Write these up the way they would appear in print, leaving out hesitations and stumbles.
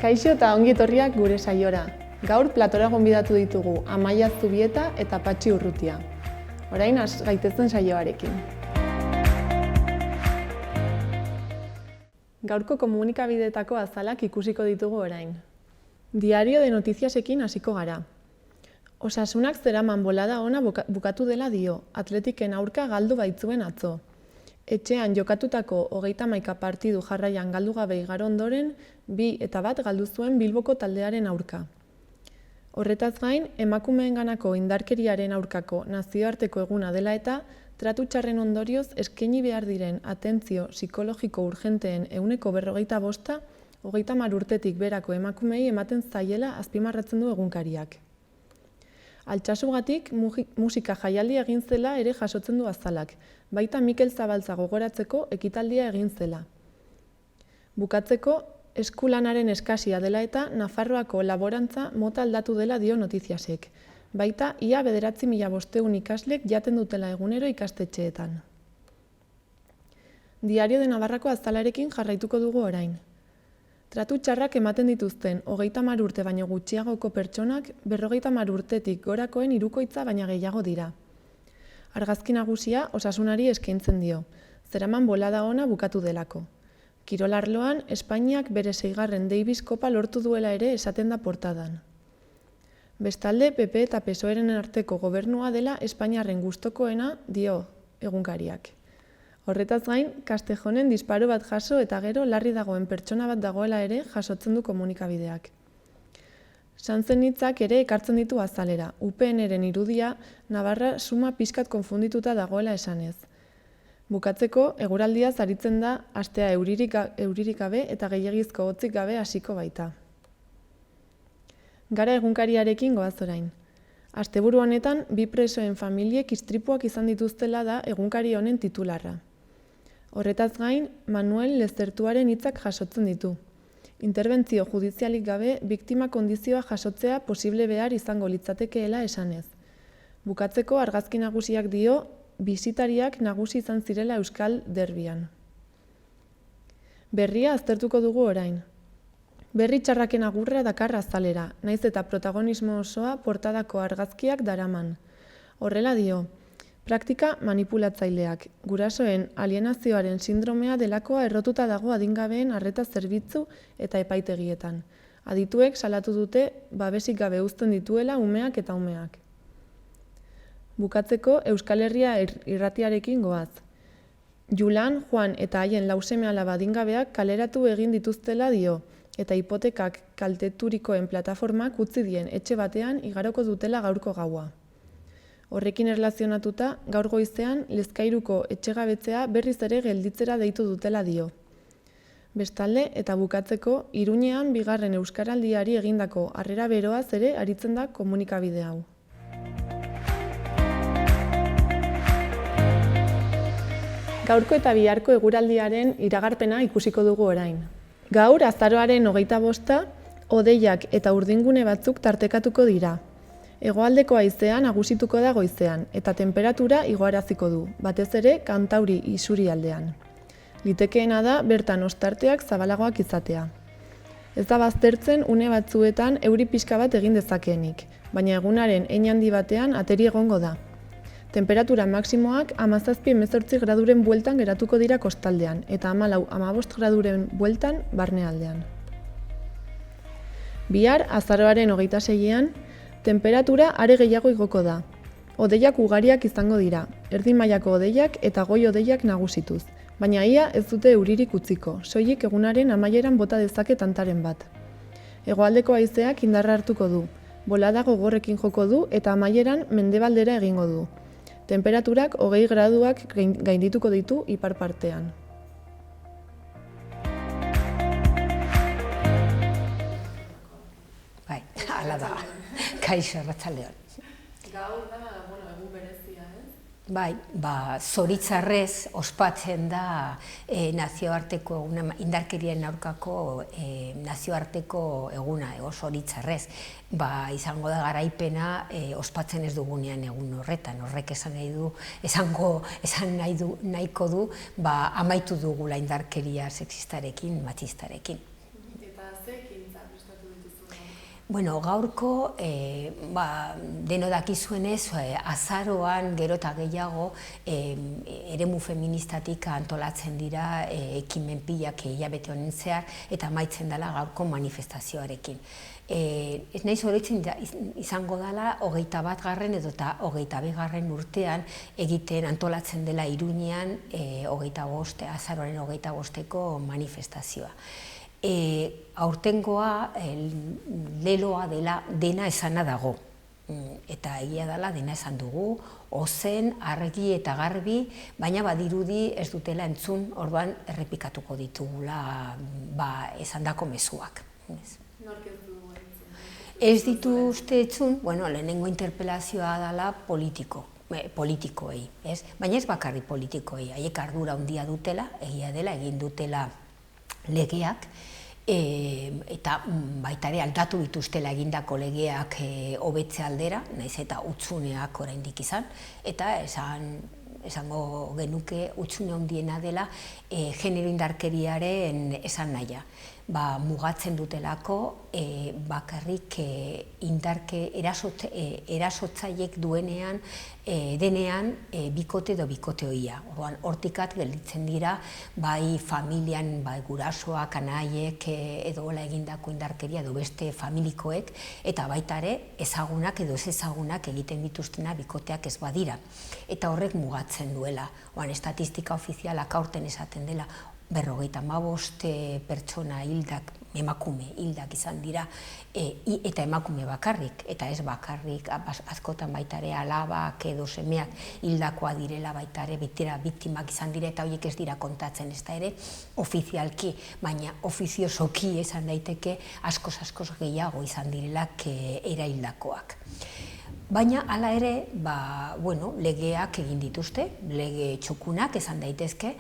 Kaixo eta ongi etorriak gure saiora. Gaur platora gonbidatu ditugu Amaia Zubieta eta Patxi Urrutia. Orain has gaitezen saioarekin. Gaurko komunikabideetako azalak ikusiko ditugu orain. Diario de Noticiasekin hasiko gara. Osasunak zeraman bolada ona bukatu dela dio, Atletiken aurka galdu baitzuen atzo. Etxean jokatutako 31 partidu jarraian galdu gabe igaro ondoren, 2-1 galdu zuen Bilboko taldearen aurka. Horretaz gain, emakumeenganako indarkeriaren aurkako nazioarteko eguna dela eta tratu txarren ondorioz eskaini behar diren atentzio psikologiko urgenteen 45%, 30 urtetik berako emakumei ematen zaiela azpimarratzen du egunkariak. Altsasugatik musika jaialdi egin zela ere jasotzen du azalak, baita Mikel Zabaltza gogoratzeko ekitaldia egin zela. Bukatzeko, eskulanaren eskasia dela eta Nafarroako laborantza mota aldatu dela dio Notiziasek, baita ia 9.500 ikaslek jaten dutela egunero ikastetxeetan. Diario de Navarrako azalarekin jarraituko dugu orain. Tratu txarrak ematen dituzten 30 urte baino gutxiagoko pertsonak 50 urtetik gorakoen hirukoitza baina gehiago dira. Argazki nagusia osasunari eskaintzen dio, zeraman bolada ona bukatu delako. Kirolarloan, Espainiak bere 6. Davis Kopa lortu duela ere esaten da portadan. Bestalde, PP eta PSOEren arteko gobernua dela Espainiarren gustokoena dio egunkariak. Horretaz gain, Castejonen disparo bat jaso eta gero larri dagoen pertsona bat dagoela ere jasotzen du komunikabideak. Sanzenitzak ere ekartzen ditu azalera, UPN-eren irudia Navarra suma pixkat konfundituta dagoela esanez. Bukatzeko, eguraldiaz aritzen da astea euririk gabe eta gehiegizko hotzik gabe hasiko baita. Gara egunkariarekin goaz orain. Asteburu honetan, 2 presoen familiek istripuak izan dituztela da egunkari honen titularra. Horretaz gain, Manuel Lezertuaren hitzak jasotzen ditu. Interbentzio judizialik gabe, biktima kondizioa jasotzea posible behar izango litzatekeela esanez. Bukatzeko argazki nagusiak dio, bisitariak nagusi izan zirela Euskal Derbian. Berria aztertuko dugu orain. Berri txarraken agurra dakar azalera, naiz eta protagonismo osoa portadako argazkiak daraman. Horrela dio, praktika manipulatzaileak, gurasoen alienazioaren sindromea delakoa errotuta dago adingabeen arreta zerbitzu eta epaitegietan. Adituek salatu dute babesik gabe uzten dituela umeak eta umeak. Bukatzeko Euskal Herria irratiarekin goaz. Julan, Juan eta haien 4 seme-alaba adingabeak kaleratu egin dituztela dio, eta hipotekak kalteturikoen plataformak utzi dien etxe batean igaroko dutela gaurko gaua. Horrekin erlazionatuta, gaur goizean Lezkairuko etxegabetzea berriz ere gelditzera deitu dutela dio. Bestalde eta bukatzeko, Iruñean 2. Euskaraldiari egindako harrera beroaz ere aritzen da komunikabide hau. Gaurko eta biharko eguraldiaren iragarpena ikusiko dugu orain. Gaur, azaroaren 25, hodeiak eta urdingune batzuk tartekatuko dira. Hegoaldeko haizea nagusituko da goizean, eta tenperatura igoaraziko du, batez ere Kantauri isurialdean. Litekeena da bertan ostarteak zabalagoak izatea. Ez da baztertzen une batzuetan euri pixka bat egin dezakeenik, baina egunaren hein handi batean ateri egongo da. Tenperatura maksimoak 17-18 graduren bueltan geratuko dira kostaldean, eta 14-15 graduren bueltan barnealdean. Bihar, azaroaren 26ean, tenperatura are gehiago igoko da. Hodeiak ugariak izango dira, erdi mailako hodeiak eta goi hodeiak nagusituz, baina ia ez dute euririk utziko, soilik egunaren amaieran bota dezake tantaren bat. Hegoaldeko haizeak indarra hartuko du, bolada gogorrekin joko du eta amaieran mendebaldera egingo du. Temperaturak 20 graduak gaindituko ditu ipar partean. Bai, hala da. Kaixo, arratsaldeon. Gaur da, egun berezia, ez? Bai, zoritzarrez ospatzen da nazioarteko eguna, indarkerien aurkako nazioarteko eguna, zoritzarrez. Izango da garaipena ospatzen ez dugunean egun horretan, horrek esan nahiko du, amaitu dugula indarkeria sexistarekin, matxistarekin. Eta ze ekintza Bueno, gaurko, deno dakizuenez, azaroan gero eta gehiago eremu feministatik antolatzen dira ekimen pilak hilabete honen zehar eta amaitzen dela gaurko manifestazioarekin. Ez nahi zoritzen izango dela 21. edo eta 22. urtean egiten antolatzen dela Iruñean azaroaren 25. manifestazioa. Aurtengoa leloa dena esana dago, eta egia dela dena esan dugu, ozen, argi eta garbi, baina badirudi ez dutela entzun, orduan errepikatuko ditugula esandako mezuak. Ez dituzte entzun, lehenengo interpelazioa dela politikoei, baina ez bakarrik politikoei, haiek ardura handia dutela, egia dela, egin dutela legeak, eta baita ere aldatu dituztela egindako legeak hobetze aldera, nahiz eta hutsuneak oraindik izan, eta esango genuke hutsune handiena dela genero indarkeriaren esan nahia. Mugatzen dutelako bakarrik erasotzaileek denean bikote edo bikoteoia. Hortikat gelditzen dira bai familian gurasoak, anaiek edo egindako indarkeria edo beste familikoek, eta baita ere ezagunak edo ez ezagunak egiten dituztena bikoteak ez badira. Eta horrek mugatzen duela. Estatistika ofizialak aurten esaten dela 55 pertsona hildak, emakume hildak izan dira, eta emakume bakarrik, eta ez bakarrik, askotan baita ere alabak edo semeak hildakoa direla baita ere, biktimak izan dira, eta horiek ez dira kontatzen, ez da ere ofizialki, baina ofiziosoki esan daiteke askoz gehiago izan direlak eraildakoak. Baina, hala ere, legeak egin dituzte, lege txukunak esan daitezke,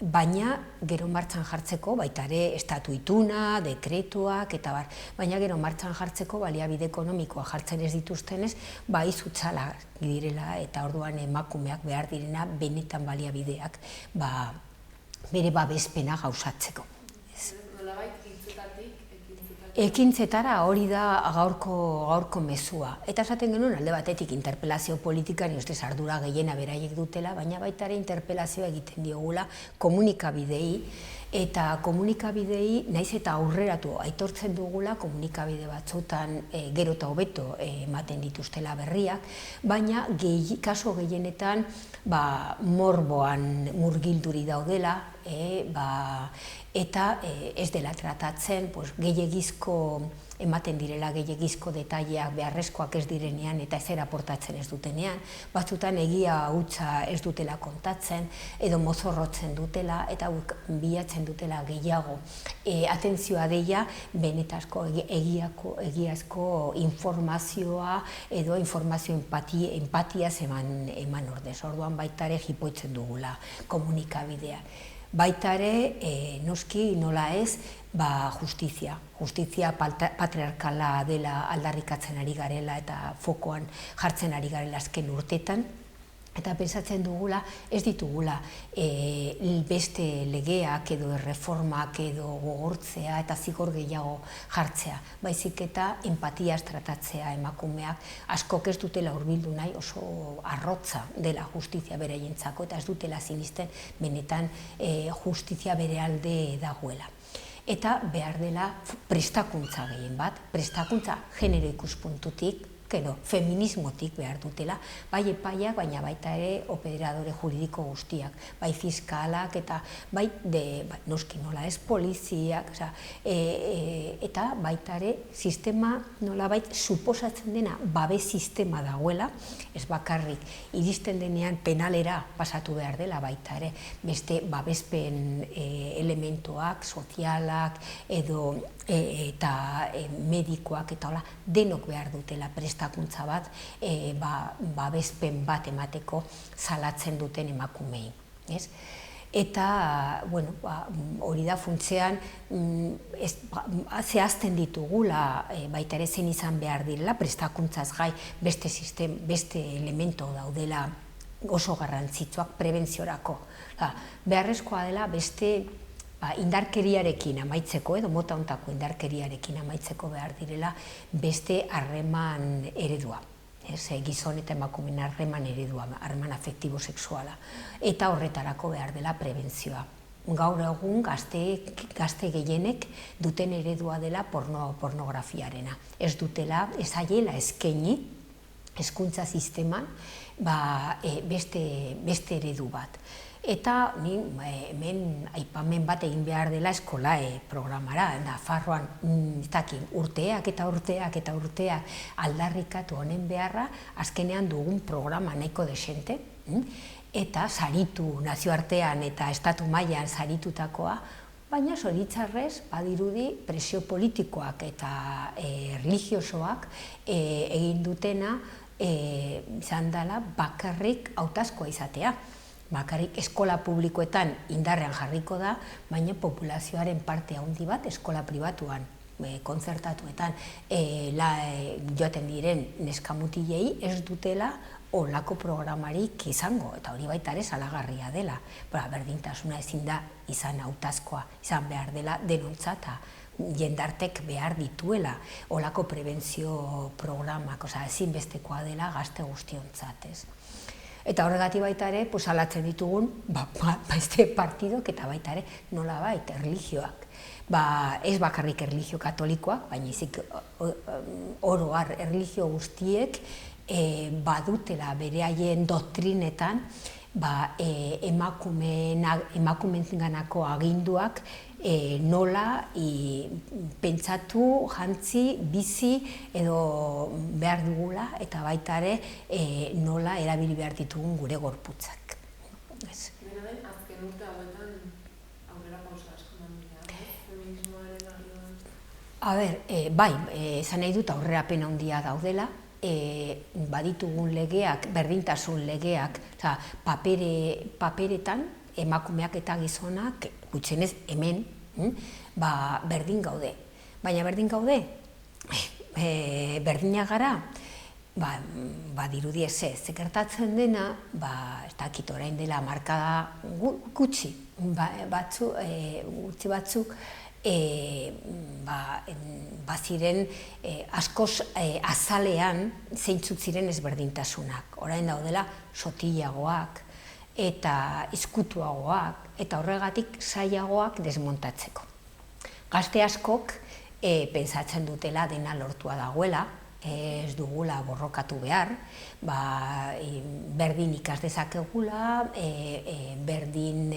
baina gero martxan jartzeko, baita ere estatu ituna, dekretuak, eta baina gero martxan jartzeko baliabide ekonomikoa jartzen ez dituztenez, izutzala direla, eta orduan emakumeak behar direna benetan baliabideak bere babespena gauzatzeko. Ekintzetara hori da gaurko mezua. Eta esaten genuen alde batetik interpelazio politikan ustez ardura gehiena beraiek dutela, baina baita ere interpelazioa egiten diogula komunikabidei, eta komunikabidei naiz eta aurreratu aitortzen dugula komunikabide batzutan gero eta hobeto ematen dituztela berriak, baina kaso gehienetan morboan murgilduri daudela, eta ez dela tratatzen gehiegizko ematen direla gehiegizko detaileak beharrezkoak ez direnean eta ezer aportatzen ez dutenean, batzutan egia hutsa ez dutela kontatzen edo mozorrotzen dutela eta bilatzen dutela gehiago atentzioa deia benetazko egiazko informazioa edo informazio empatiaz eman ordez. Orduan baita ere jipoitzen dugula komunikabidea. Baita ere, noski nola ez, justizia patriarkala dela aldarrikatzen ari garela eta fokoan jartzen ari garela azken urtetan, eta pensatzen dugula, ez ditugula beste legeak edo erreformak edo gogortzea eta zigor gehiago jartzea, baizik eta empatiaz tratatzea emakumeak askok ez dutela hurbildu nahi oso arrotza dela justizia beraientzako eta ez dutela sinisten benetan justizia bere alde dagoela. Eta behar dela prestakuntza gehien bat, prestakuntza genero ikuspuntutik, feminismotik behar dutela, bai epaiak, baina baita ere operadore juridiko guztiak, bai fiskalak eta bai noski nola ez poliziak, eta baita ere sistema nolabait suposatzen dena babes sistema dagoela, ez bakarrik iristen denean penalera pasatu behar dela baita ere, beste babespen elementuak, sozialak edo eta medikoak eta hola, denok behar dutela prestakuntza bat, babespen bat emateko salatzen duten emakumei. Eta, hori da funtzean, zehazten ditugula, baita ere zen izan behar direla, prestakuntzaz gai beste elemento daudela oso garrantzitsuak prebentziorako. Beharrezkoa dela beste indarkeriarekin amaitzeko, edo mota hontako indarkeriarekin amaitzeko behar direla beste harreman eredua. Gizon eta emakumeen harreman eredua, harreman afektibo-sexuala. Eta horretarako behar dela prebentzioa. Gaur egun gazte gehienek duten eredua dela pornografiarena. Ez dutela, ez aiela eskaini hezkuntza sisteman beste eredu bat. Eta hemen aipamen bat egin behar dela eskolae programara, Nafarroan urteak eta urteak aldarrikatu honen beharra, azkenean dugun programa nahiko desente, eta saritu nazioartean eta estatu mailan saritutakoa, baina zoritxarrez badirudi presio politikoak eta religiosoak egin dutena izan dela bakarrik hautazkoa izatea. Bakarrik eskola publikoetan indarrean jarriko da, baina populazioaren parte handi bat eskola pribatuan, kontzertatuetan joaten diren neskamutilei ez dutela olako programarik izango, eta hori baita ere salagarria dela. Berdintasuna ezin da izan hautazkoa, izan behar dela denontzat, jendartek behar dituela olako prebentzio programak, ezinbestekoa dela gazte guztiontzat. Eta horregatik baita ere, alatzen ditugun, beste partidok eta baita ere nolabait erlijioak. Ez bakarrik erlijio katolikoak, baina izik oro har erlijio guztiek badutela bere haien doktrinetan emakumeenganako aginduak nola pentsatu, jantzi, bizi edo behar dugula eta baita ere nola erabili behar ditugun gure gorputzak. Dena den, azken urte hauetan aurrera pausa asko eman dira, feminismoaren arloan? Bai, esan nahi dut aurrerapen handia daudela, baditugun legeak, berdintasun legeak, paperetan emakumeak eta gizonak, gutxienez hemen, berdin gaude. Baina berdin gaude, berdinak gara, badirudi ez, gertatzen dena, ez dakit orain dela markada gutxi batzuk, baziren askoz azalean zeintzuk ziren ezberdintasunak. Orain daudela sotilagoak eta izkutuagoak eta horregatik zailagoak desmontatzeko. Gazte askok pentsatzen dutela dena lortua dagoela, ez dugula borrokatu behar, berdin ikas dezakegula, berdin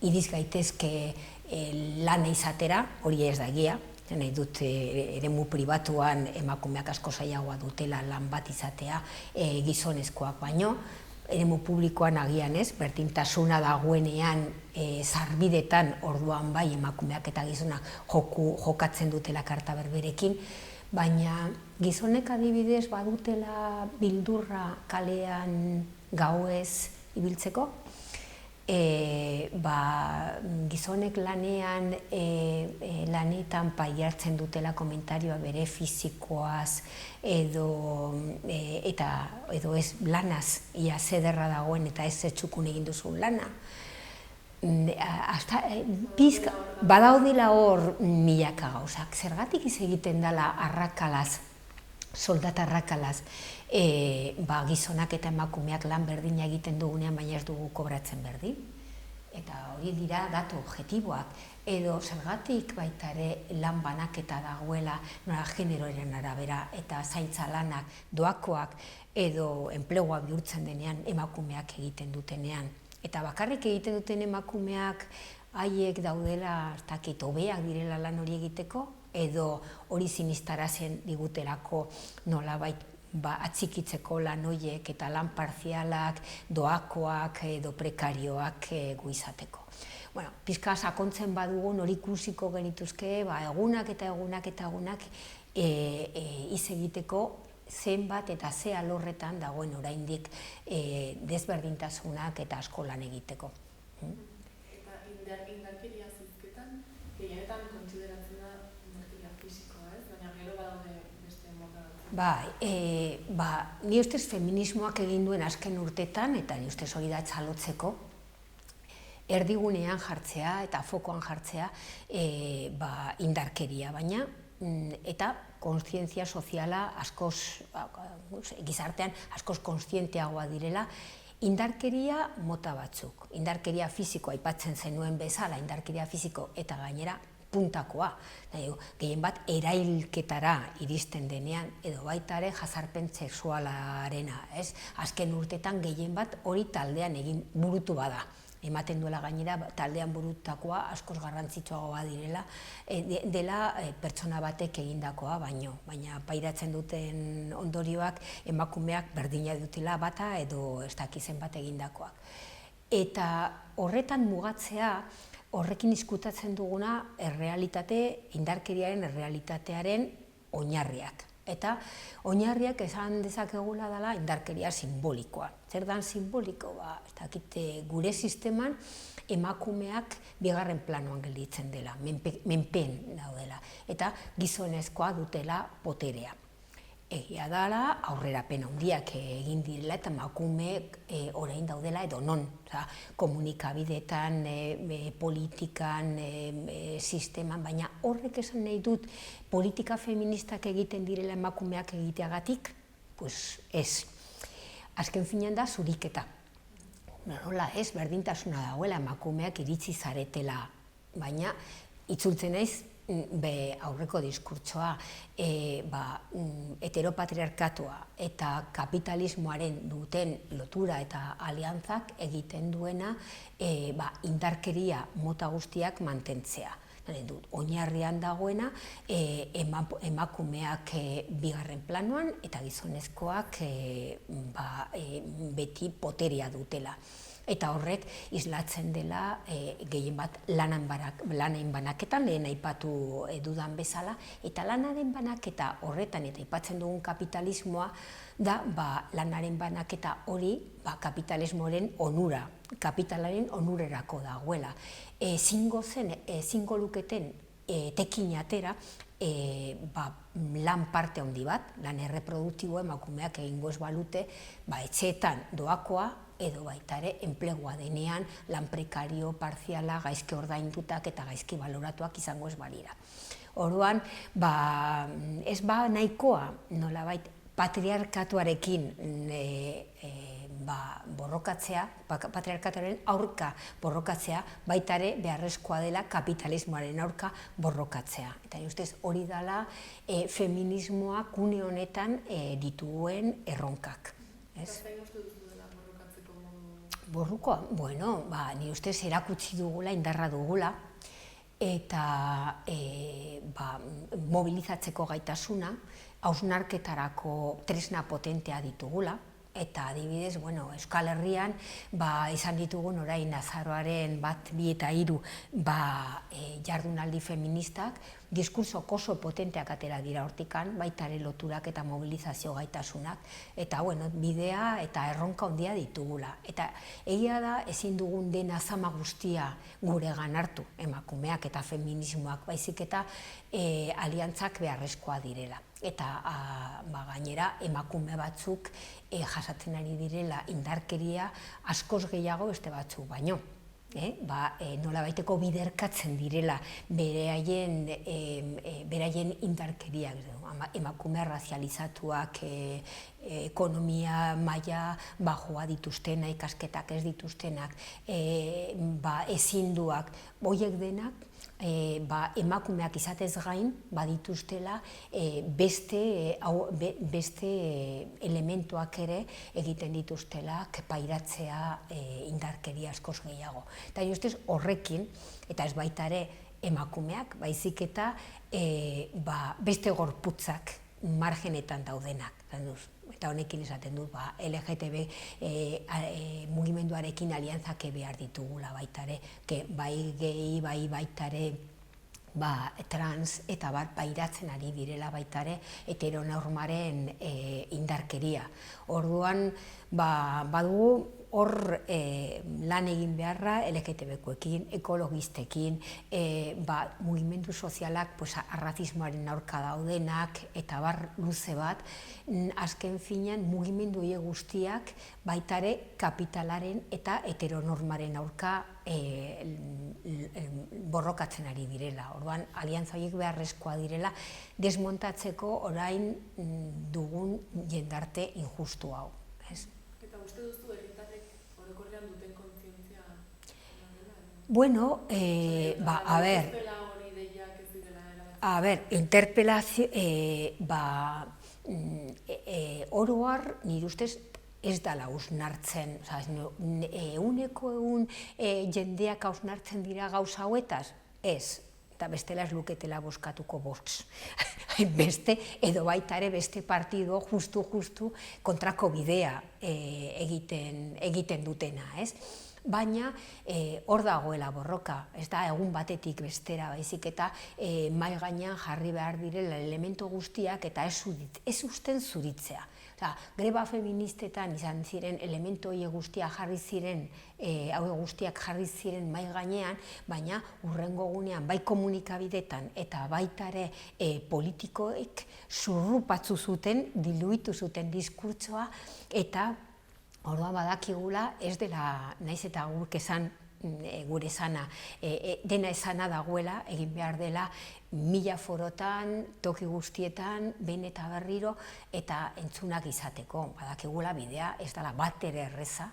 iriz gaitezke lana izatera, hori ez da egia, nahi dut eremu pribatuan emakumeak asko zailagoa dutela lan bat izatea gizonezkoak baino, eremu publikoan agian ez, berdintasuna dagoenean sarbidetan orduan bai emakumeak eta gizonak jokatzen dutela karta berberekin, baina gizonek adibidez badutela bildurra kalean gauez ibiltzeko, gizonek lanetan paiartzen dutela komentarioa bere fizikoaz edo ez lanaz ia zederra dagoen eta ez txukun egin duzun lana. Badaudela hor milaka gauzak. Zergatik iz egiten dela arrakalaz, soldata arrakalaz, gizonak eta emakumeak lan berdina egiten dugunean, baina ez dugu kobratzen berdin. Eta hori dira datu objektiboak. Edo zergatik baita ere lan banaketa dagoela nora generoaren arabera eta zaintza lanak doakoak edo enplegua bihurtzen denean emakumeak egiten dutenean. Eta bakarrik egiten duten emakumeak haiek daudela, hobeak direla lan hori egiteko, edo hori sinistarazen digutelako nolabait atxikitzeko lan horiek eta lan parzialak, doakoak edo prekarioak guizateko. Pizka sakontzen badugun hori ikusiko genituzke egunak eta egunak iz egiteko zenbat eta ze alorretan dagoen oraindik desberdintasunak eta asko lan egiteko. Eta indarkeria zizketan, gehienetan kontsideratzen da indarkeria fisikoa, ez? Baina gero badaude beste mota bat. Ni ustez feminismoak egin duen azken urtetan, eta ni ustez hori da txalotzeko, erdigunean jartzea eta fokoan jartzea indarkeria, baina eta kontzientzia soziala gizartean askoz kontzienteagoa direla, indarkeria mota batzuk. Indarkeria fisiko aipatzen zenuen bezala, indarkeria fisiko eta gainera puntakoa. Gehien bat erailketara iristen denean, edo baita ere jazarpen sexualarena. Azken urtetan gehien bat hori taldean egin burutu bada. Ematen duela gainera taldean burutakoa askoz garrantzitsuagoa dela pertsona batek egindakoa baino, baina pairatzen duten ondorioak emakumeak berdina dutela bata edo ez dakizen bat egindakoak. Eta horretan mugatzea, horrekin izkutatzen duguna indarkeriaren errealitatearen oinarriak. Eta oinarriak esan dezakegula dela indarkeria simbolikoa. Zer dan simboliko? Gure sisteman emakumeak bigarren planoan gelditzen dela, menpen daudela, eta gizonezkoa dutela poterea. Egia dela, aurrerapen handiak egin direla eta emakumeek orain daudela edo non. Komunikabideetan, politikan, sisteman, baina horrek esan nahi dut politika feministak egiten direla emakumeak egiteagatik? Pues ez. Azken finean da zuriketa. Nola ez, berdintasuna dagoela emakumeak iritsi zaretela, baina itzultzen naiz aurreko diskurtsoa, heteropatriarkatua eta kapitalismoaren duten lotura eta aliantzak egiten duena indarkeria mota guztiak mantentzea. Oinarrian dagoena emakumeak bigarren planoan eta gizonezkoak beti poterea dutela. Eta horrek islatzen dela gehien bat lanaren banaketan, lehen aipatu dudan bezala, eta lanaren banaketa horretan eta aipatzen dugun kapitalismoa da lanaren banaketa hori kapitalismoaren onura, kapitalaren onurerako dagoela. Ezingo luketen tekin atera lan parte handi bat, lan erreproduktiboa emakumeak egingo ez balute, etxeetan doakoa, edo baita ere enplegua denean lan prekario, partziala, gaizki ordaindutak eta gaizki baloratuak izango ez balira. Orduan, ez nahikoa nolabait patriarkatuarekin borrokatzea, patriarkatuaren aurka borrokatzea, baita ere beharrezkoa dela kapitalismoaren aurka borrokatzea. Eta ustez hori dela feminismoak une honetan dituen erronkak. Zain uste duzu dela borrokatzeko modu? Borrukoa? Bueno, ni ustez erakutsi dugula, indarra dugula, eta mobilizatzeko gaitasuna, hausnarketarako tresna potentea ditugula, eta adibidez, Euskal Herrian izan ditugun orain azaroaren 1, 2 eta 3 jardunaldi feministak, diskurso oso potenteak atera dira hortikan, baita ere loturak eta mobilizazio gaitasunak, eta bidea eta erronka handia ditugula. Eta egia da ezin dugun dena zama guztia guregan hartu, emakumeak eta feminismoak, baizik eta aliantzak beharrezkoa direla. Eta gainera emakume batzuk jasatzen ari direla indarkeria askoz gehiago beste batzuk baino. Nolabaiteko biderkatzen direla beraien indarkeriak, emakume razializatuak, ekonomia maila bajoa dituztenak, ikasketak ez dituztenak, ezinduak, horiek denak emakumeak izatez gain badituztela beste elementuak ere egiten dituztela pairatzea indarkeria askoz gehiago. Eta ustez horrekin, eta ez baita ere emakumeak, baizik eta beste gorputzak margenetan daudenak. Eta honekin esaten dut, LGTB mugimenduarekin aliantzak behar ditugula baita ere, bai gehi, bai baita ere trans eta pairatzen ari direla baita ere heteronormaren indarkeria. Orduan, badugu hor lan egin beharra LGTB-koekin, ekologistekin, mugimendu sozialak arrazismoaren aurka daudenak, eta bar luze bat, azken finean mugimendu horiek guztiak baitare kapitalaren eta heteronormaren aurka borrokatzen ari direla. Orduan, aliantza horiek beharrezkoa direla desmontatzeko orain dugun jendarte injustu hau. Eta uste duzu herritarrek orokorrean duten kontzientzia? Bueno, a ver, interpelazio, oroar, nire ustez, ez dala hausnartzen, eguneko jendeak hausnartzen dira gauza hauetaz? Ez, eta bestela ez luketela bozkatuko Vox. Beste, edo baita ere beste partido justu kontrako bidea egiten dutena, ez? Baina hor dagoela borroka, ez da egun batetik bestera, baizik eta mahai gainean jarri behar direla elementu guztiak eta ez usten zuritzea. Greba feministetan izan ziren elementu horiek guztiak jarri ziren, guztiak jarri ziren mahai gainean, baina hurrengo egunean bai komunikabidetan eta baita ere politikoek zurrupatzu zuten, diluitu zuten diskurtsoa, eta orduan badakigula ez dela, naiz eta gure esana, dena esana dagoela, egin behar dela 1000 forotan, toki guztietan, behin eta berriro, eta entzunak izateko. Badakigula bidea ez dela bat ere erreza,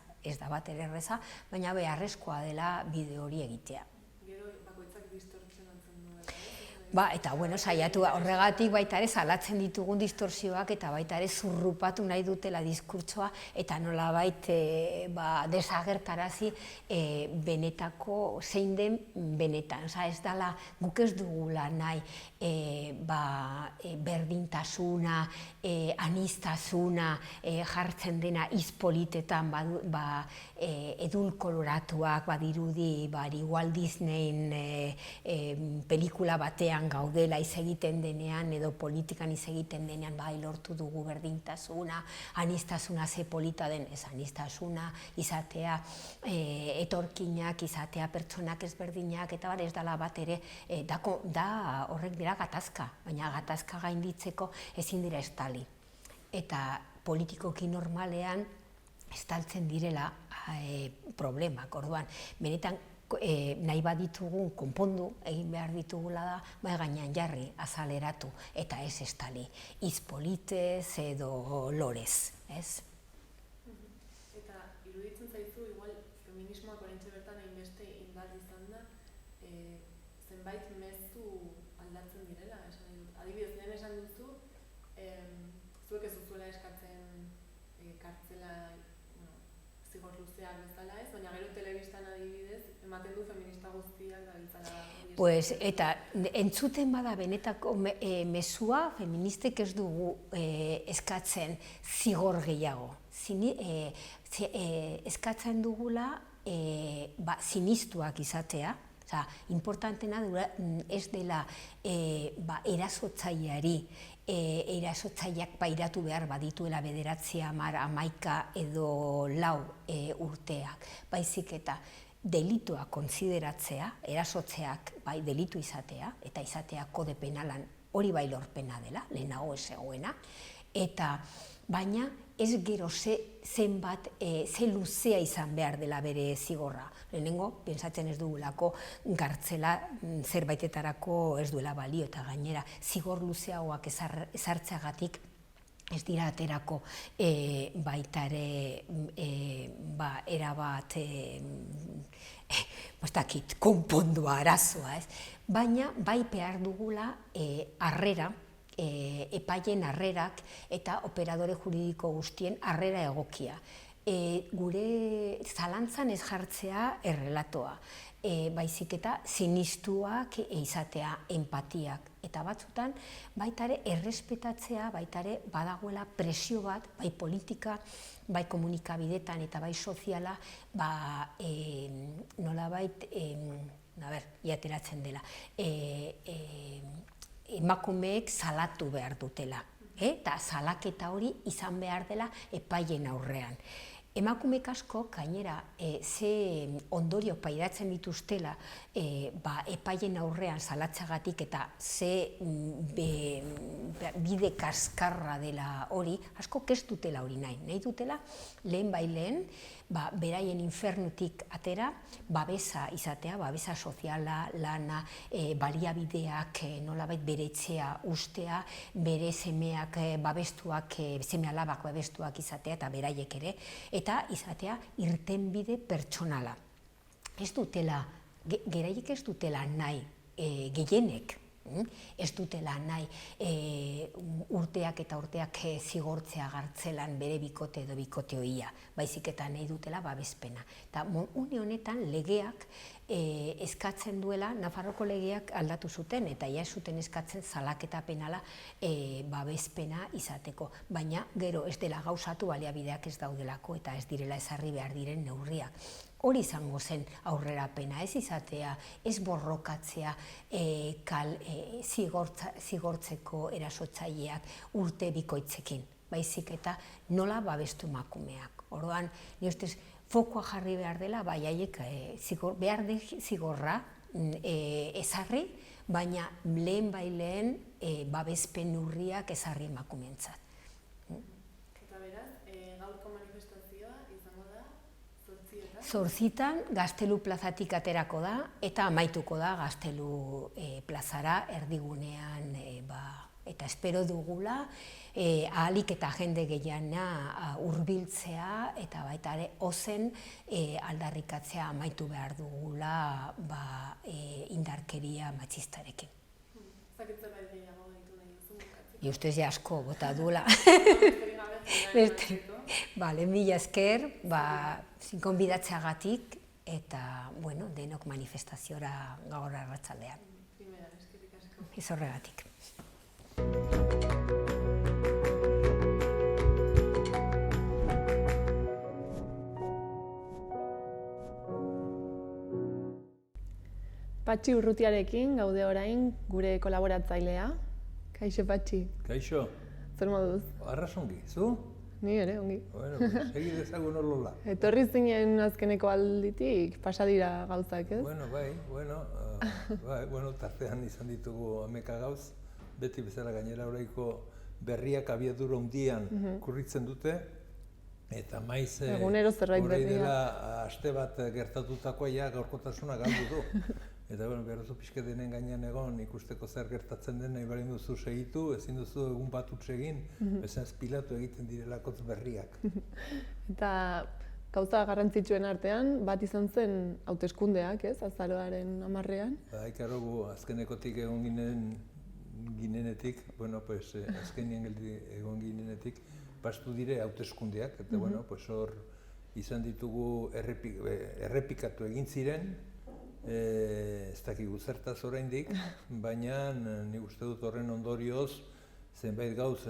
baina beharrezkoa dela bide hori egitea. Gero bakoitzak distortzionatzen duela. Eta saiatu horregatik baita ere salatzen ditugun distorsioak eta baita ere zurrupatu nahi dutela diskurtsoa eta nolabait desagertarazi benetako zein den benetan. Ez dela guk ez dugula nahi berdintasuna, aniztasuna jartzen dena izpolitetan edulkoloratuak badirudi Walt Disneyn pelikula batean gaudela iz egiten denean edo politikan iz egiten denean lortu dugu berdintasuna, aniztasuna ze polita den, ez aniztasuna izatea, etorkinak izatea, pertsonak ezberdinak, eta ez dela bat ere, da horrek dira gatazka, baina gatazka gainditzeko ezin dira estali. Eta politikoki normalean estaltzen direla problemak, orduan, benetan nahi baditugun konpondu egin behar ditugula da, mahai gainean jarri, azaleratu, eta ez estali, izpolitez edo lorez, ez? Eta iruditzen zaizu, igual, feminismoak oraintxe bertan hainbeste indar izan da, zenbait mezu aldatzen direla, esan dut. Adibidez, lehen esan duzu, zuek ez duzuela eskatzen kartzela zigor luzeak bezala ez, baina gero telebistan adibidez, ematen du feminista guztiak dabiltzala. Eta entzuten bada benetako mezua, feministek ez dugu eskatzen zigor gehiago. Eskatzen dugula sinistuak izatea, importantena ez dela erasotzaileari, erasotzaileak pairatu behar badituela 9, 10, 11 edo 4 urteak, baizik eta delitua konsideratzea, erasotzeak delitu izatea, eta izatea kode penalan hori lorpena dela, lehenago ez zegoena, eta baina ez gero zenbat, ze luzea izan behar dela bere zigorra. Lehenengo, pentsatzen ez dugulako gartzela zerbaitetarako ez duela balio, eta gainera zigor luzeagoak ezartzeagatik ez dira aterako baitare erabat konpondua arazoa, ez? Baina bai behar dugula harrera, epaien harrerak eta operadore juridiko guztien harrera egokia. Gure zalantzan ez jartzea errelatoa, baizik eta sinistuak izatea, empatiak, eta batzutan baitare errespetatzea, baitare badagoela presio bat, bai politika, bai komunikabidetan eta bai soziala, nolabait, ateratzen dela, emakumeek salatu behar dutela, eta salaketa hori izan behar dela epaien aurrean. Emakumek asko, gainera, ze ondoriok pairatzen dituztela epaien aurrean salatzagatik eta ze bide kaskarra dela hori, asko ez dutela hori nahi. Nahi dutela, lehen baileen, beraien infernutik atera, babesa izatea, babesa soziala, lana, baliabideak nolabait bere etxea ustea, bere semeak babestuak, seme alabak babestuak izatea eta beraiek ere, eta izatea irtenbide pertsonala. Ez dutela, geraiek ez dutela nahi, gehienek, ez dutela nahi urteak eta urteak zigortzea gartzelan bere bikote edo bikote ohia, baizik eta nahi dutela babespena. Eta une honetan legeak eskatzen duela, Nafarroko legeak aldatu zuten, eta ia zuten eskatzen salaketa penala babespena izateko. Baina gero ez dela gauzatu baliabideak ez daudelako eta ez direla ezarri behar diren neurriak. Hori izango zen aurrerapena, ez izatea, ez borrokatzea zigortzeko erasotzaileak urte bikoitzekin, baizik eta nola babestu emakumeak. Orduan, ni ustez, fokoa jarri behar dela, bai haiek behar de zigorra ezarri, baina lehen baileen babespen neurriak ezarri emakumeentzat. Eta beraz, gaurko manifestazioa izango da 8:00 Gaztelu plazatik aterako da eta amaituko da Gaztelu plazara erdigunean eta espero dugula ahalik eta jende gehiana hurbiltzea eta baita ere ozen aldarrikatzea amaitu behar dugula indarkeria matxistarekin. Zakitza bai gehiago ditu nahi duzu. Ni ustez asko bota duela. Bale, mila esker, gonbidatzeagatik eta, bueno, denok manifestaziora gaur arratsaldean. Eskerrik asko. Ez horregatik. Patxi Urrutiarekin gaude orain gure kolaboratzailea. Kaixo, Patxi. Kaixo. Zer moduz? Arrasongi, zu? Ni ere, ongi. Bueno, segi dezagun holola. Etorri zinen azkeneko alditik, pasa dira gauzak, ez? Bueno, tartean izan ditugu 11 gauz, beti bezala gainera oraiko berriak abiadura handian kurritzen dute, eta maiz orain dela aste bat gertatutakoa ja gaurkotasuna galdu du. Eta beharrezu pixka denen gainean egon ikusteko zer gertatzen den nahi baldin duzu segitu, ezin duzu egun bat utz egin, bezan pilatu egiten direlakotz berriak. Eta gauza garrantzitsuen artean, bat izan zen hauteskundeak, ez, azaroaren 10-ean? Ikarogu azkenekotik egon ginenetik, azkenien egon ginenetik, pastu dire hauteskundeak, eta hor izan ditugu errepikatu egin ziren, ez dakigu zertaz oraindik, baina nik uste dut horren ondorioz zenbait gauz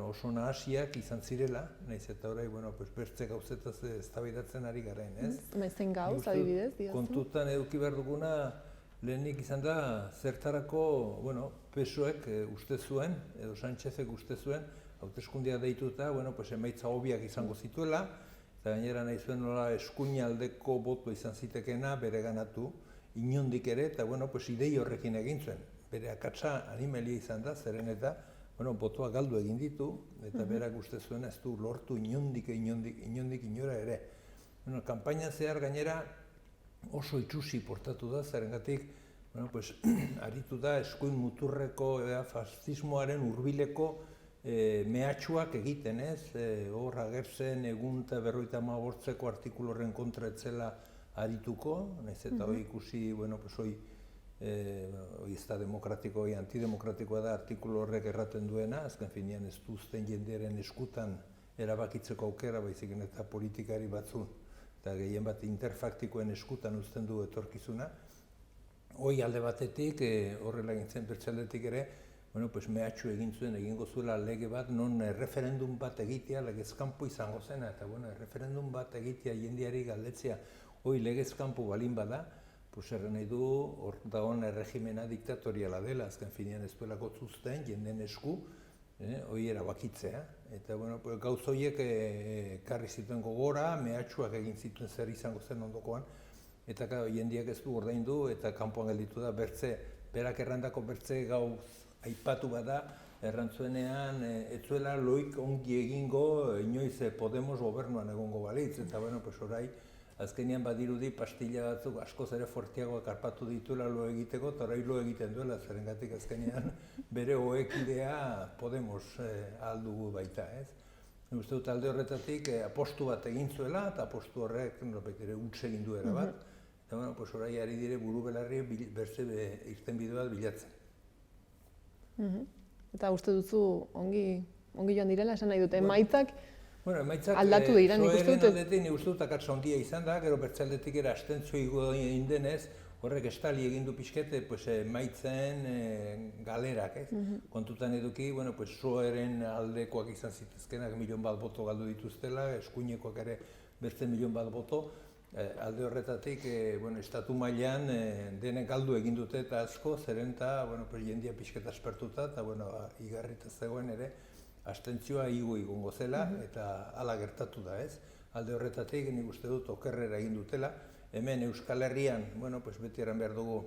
oso nahasiak izan zirela, nahiz eta orai bertze gauzetaz eztabaidatzen ari garen, ez? Zein gauz, adibidez, diazu? Kontutan eduki behar duguna lehenik izan da zertarako PSOek uste zuen, edo Sánchezek uste zuen, hauteskundeak deituta emaitza hobiak izango zituela, eta gainera nahi zuen nola eskuinaldeko boto izan zitekeena bereganatu, inondik ere, eta idei horrekin egin zuen. Bere akatsa animalia izan da, zeren eta botoa galdu egin ditu, eta berak uste zuen ez du lortu inondik inora ere. Kanpainan zehar gainera oso itxusi portatu da, zerengatik aritu da eskuin muturreko fascismoaren hurbileko mehatxuak egiten, ez? Hor agertzen egun eta 58ko artikulu horren kontra etzela arituko, nahiz eta hori ikusi, hori ez da demokratiko, hori antidemokratikoa da artikulu horrek erraten duena, azken finean ez duzten jendearen eskutan erabakitzeko aukera, baizik eta politikari batzun, eta gehien bat interfaktikoen eskutan uzten du etorkizuna. Hoi alde batetik, horrela gintzen pertsaldetik ere, mehatxu egin zuen, egingo zuela lege bat, non referendum bat egitea, legezkanpo izango zena, eta referendum bat egitea jendeari galdetzea, hoi legezkanpo balin bada, erren nahi du, hor dagoen erregimena diktatoriala dela, azken finean ez duelako zuzten, jenden esku, hori erabakitzea. Eta bueno, gauz horiek karri zituen gogora, mehatxuak egin zituen zer izango zen ondokoan, eta jendeak ez du ordaindu eta kanpoan gelditu da bertze, berak errandako bertze gauz aipatu bada, errantzuenean ez zuela loik ongi egingo inoiz Podemos gobernuan egongo balitz, eta bueno, pues orai, azkenean badirudi pastilla batzuk askoz ere fortiagoak harpatu dituela lo egiteko, eta orai lo egiten duela, zerengatik azkenean bere ohekidea Podemos aldugu baita, ez? Uste dut alde horretatik apostu bat egin zuela, eta apostu horrek ere huts egin duela bat, eta bueno, pues orai ari dire buru belarri berze irtenbide bat bilatzen. Eta uste duzu ongi joan direla, esan nahi dute, emaitzak emaitzak aldatu dira, nik uste dut. aldetik nik uste dut akatsa ondia izan da, gero bertzaldetik ere astentzio igo egin denez, horrek estali egin du pixkete emaitzen galerak, ez? Kontutan eduki, soeren aldekoak izan zitezkenak 1.000.000 bat boto galdu dituztela, eskuinekoak ere beste 1.000.000 bat boto, alde horretatik, estatu mailan denek galdu egin dute eta asko, zeren eta jendia pixketa aspertuta eta igarrita zegoen ere astentzioa igo zela eta hala gertatu da, ez? Alde horretatik nik uste dut okerrera egin dutela. Hemen Euskal Herrian, beti eran behar dugu,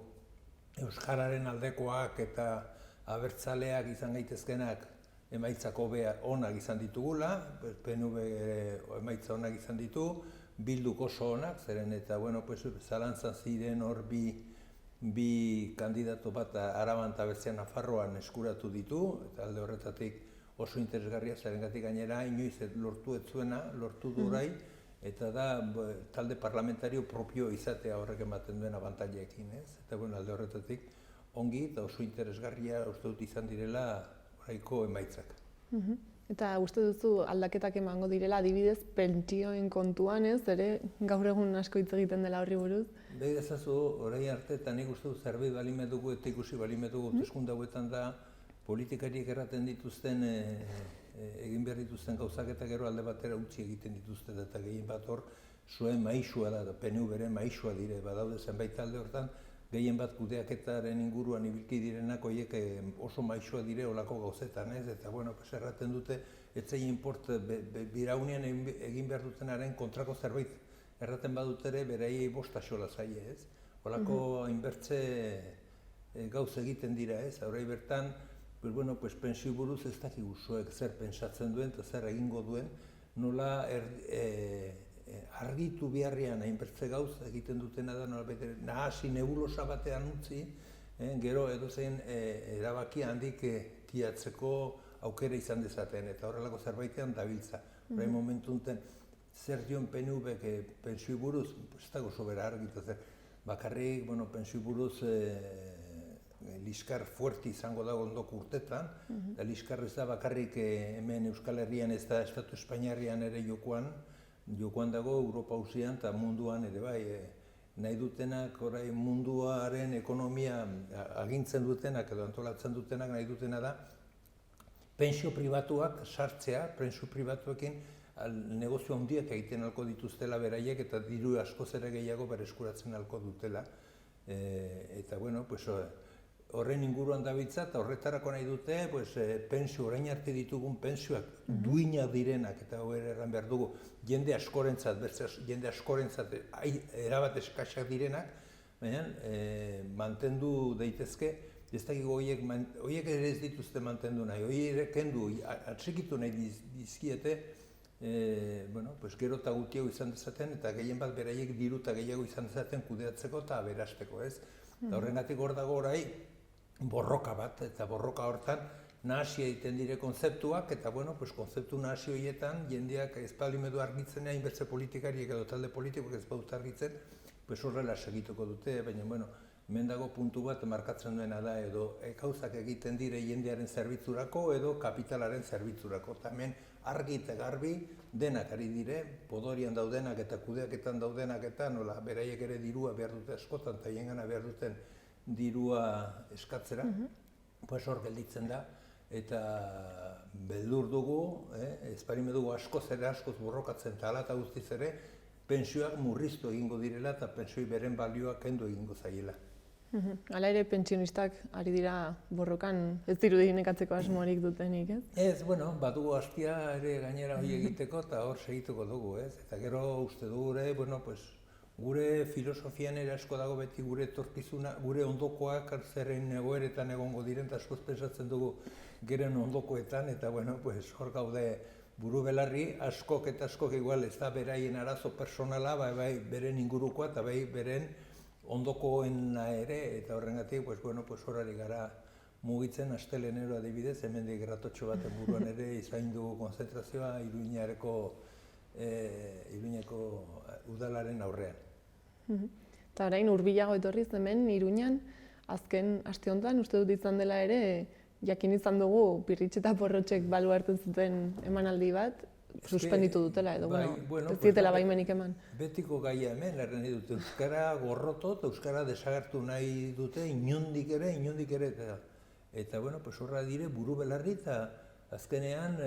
Euskararen aldekoak eta abertzaleak izan gaitezkenak emaitzako onak izan ditugula, PNV emaitza onak izan ditu, Bilduk oso onak, zeren eta, zalantzan ziren hor bi kandidato bat Araban eta Bertzean Nafarroan eskuratu ditu, eta alde horretatik oso interesgarria, zerengatik gainera inoiz lortu ez zuena, lortu du orai, eta da talde parlamentario propio izatea horrek ematen duen abantaileekin, ez? Eta alde horretatik ongi eta oso interesgarria uste dut izan direla oraiko emaitzak. Eta uste duzu aldaketak emango direla, adibidez, pentsioen kontuan, ez? Ere gaur egun asko hitz egiten dela horri buruz. Begira ezazu, orain arte eta nik uste dut zerbait balimedugu eta ikusi balimedugu hauteskunde hauetan da politikariek erraten dituzten, egin behar dituzten gauzak eta gero alde batera utzi egiten dituzten eta gehien bat hor zuen maisua da, PNV-ren maisua dire, badaude zenbait talde hortan, gehien bat kudeaketaren inguruan ibilki direnak horiek oso maisua dire olako gauzetan, ez? Eta, erraten dute, ez zein import, biraunean egin behar dutenaren kontrako zerbait erraten badut ere, beraiei bosta xola zaie, ez? Olako hainbertze gauz egiten dira, ez? Horai bertan, pensio buruz ez dakigu zuek zer pentsatzen duen eta zer egingo duen, nola argitu beharrean hainbertze gauz egiten dutena da nahasi nebulosa batean utzi, gero edozein erabaki handik tiatzeko aukera izan dezaten eta horrelako zerbaitean dabiltza. Horrein momentu enten zer dion PNVk pentsio buruz, ez dago sobera argitu zer, bakarrik pentsio buruz liskar fuerte izango dago ondoko urtetan, eta liskar ez da bakarrik hemen Euskal Herrian ez da Estatu Espainiarrian ere jokoan dago Europa auzian eta munduan ere bai, nahi dutenak, munduaren ekonomia agintzen dutenak edo antolatzen dutenak nahi dutena da pentsio pribatuak sartzea, pentsio pribatuekin negozio handiak egiten alko dituztela beraiek eta diru askoz ere gehiago bereskuratzen alko dutela. Eta, horren inguruan dabiltza eta horretarako nahi dute pentsio, orain arte ditugun pentsioak duinak direnak eta hori erran behar dugu jende askorentzat, jende askorentzat erabat eskasak direnak, baina mantendu daitezke, ez dakiko horiek ere ez dituzte mantendu nahi, horiek kendu, atxikitu nahi dizkiete, gero eta gutiago izan dezaten eta gehien bat beraiek diru eta gehiago izan dezaten kudeatzeko eta aberasteko, ez? Horrengatik hor dago orai borroka bat, eta borroka hortan nahasi egiten dire konzeptuak, eta konzeptu nahasi horietan jendeak ez balimedu argitzen hainbertze politikariek edo talde politikoak ez badut argitzen, horrela segituko dute, baina hemen dago puntu bat markatzen duena da edo gauzak egiten dire jendearen zerbitzurako edo kapitalaren zerbitzurako. Eta hemen argi eta garbi denak ari dire, podorian daudenak eta kudeaketan daudenak eta nola beraiek ere dirua behar dute askotan eta hiengana behar duten dirua eskatzera, hor gelditzen da eta beldur dugu, ez barime dugu askoz borrokatzen eta hala eta guztiz ere, pentsioak murriztu egingo direla eta pentsioi beren balioak kendu egingo zaiela. Hala ere, pentsionistak ari dira borrokan, ez dirudi nekatzeko asmorik dutenik, ez? Ez, bueno, badugu hastia ere gainera hori egiteko eta hor segituko dugu, ez? Eta gero uste dugu ere, bueno, pues, gure filosofian ere asko dago beti gure etorkizuna, gure ondokoak zerren egoeretan egongo diren, eta askoz pensatzen dugu geren ondokoetan, eta bueno, pues, hor gaude buru belarri, askok eta askok igual ez da beraien arazo personala, bai beren ingurukoa eta bai beren ondokoena ere, eta horrengatik, pues, bueno, pues, horari gara mugitzen, astelenero adibidez, hemendik gratotxo baten buruan ere izain dugu konzentrazioa Iruñeko udalaren aurrean. Eta orain hurbilago etorriz hemen Iruñan, azken aste honetan uste dut izan dela ere, jakin izan dugu Pirritx eta Porrotxek balu hartzen zuten emanaldi bat, suspenditu dutela edo, ez dietela baimenik eman. Betiko gaia hemen, erren dute, euskara gorroto eta euskara desagertu nahi dute inondik ere, eta bueno, pues horra dire buru belarri eta azkenean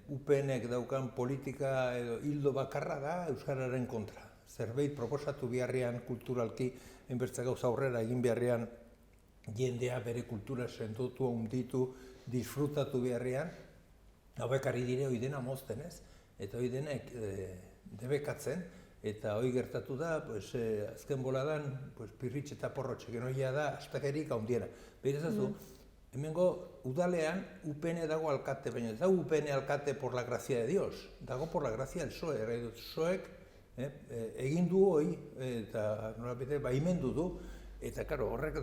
UPNek daukan politika edo hildo bakarra da euskararen kontra. Zerbait proposatu beharrean kulturalki, enbertza gauza aurrera egin beharrean jendea bere kultura sendotu, hunditu, disfrutatu beharrean, hauek ari dire hori dena mozten, ez? Eta hori denek debekatzen, eta hori gertatu da, azken boladan, Pirritx eta Porrotxek hori da astakerik handiena. Behizazu, hemengo udalean UPN dago alkate, baina ez dago UPN alkate por la gracia de Dios, dago por la gracia del PSOE. PSOEk egin du hori, eta nolabete baimendu du, eta karo, horrek